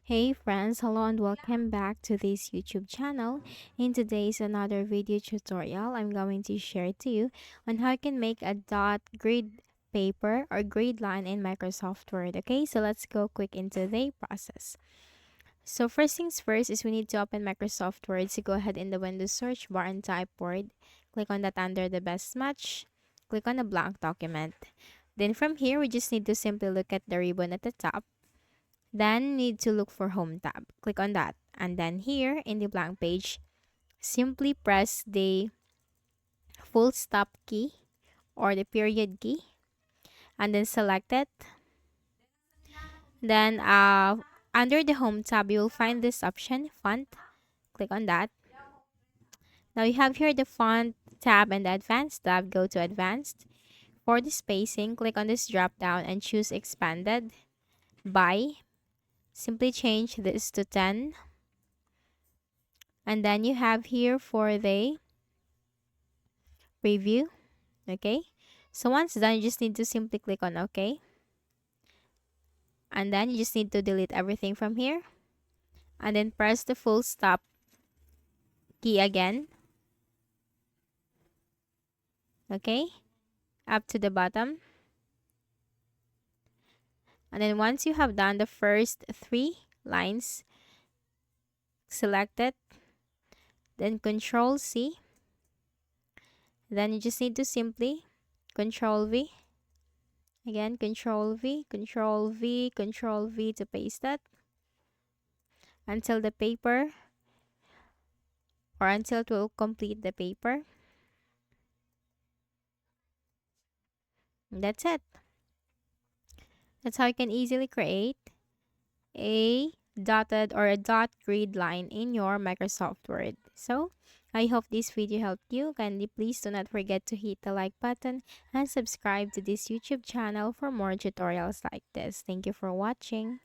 Hey friends, hello and welcome back to this YouTube channel. In today's another video tutorial, I'm going to share to you on how you can make a dot grid paper or grid line in Microsoft Word. Okay, so let's go quick into the process. So first things first is we need to open Microsoft Word. So go ahead in the Windows search bar and type Word. Click on that under the best match. Click on a blank document. Then from here, we just need to simply look at the ribbon at the top. Then need to look for home tab. Click on that. And then here in the blank page, simply press the full stop key or the period key and then select it. Then under the home tab, you will find this option, font. Click on that. Now you have here the font tab and the advanced tab. Go to advanced. For the spacing, click on this drop down and choose expanded by. Simply change this to 10. And then you have here for the preview. Okay, so once done, you just need to simply click on OK. And then you just need to delete everything from here. And then press the full stop key again. Okay, up to the bottom. And then once you have done the first 3 lines, select it. Then Control C. Then you just need to simply Control V. Again, Control V, Control V, Control V to paste that until the paper or until it will complete the paper. That's it. That's how you can easily create a dotted or a dot grid line in your Microsoft Word. So, I hope this video helped you. Kindly please do not forget to hit the like button and subscribe to this YouTube channel for more tutorials like this. Thank you for watching.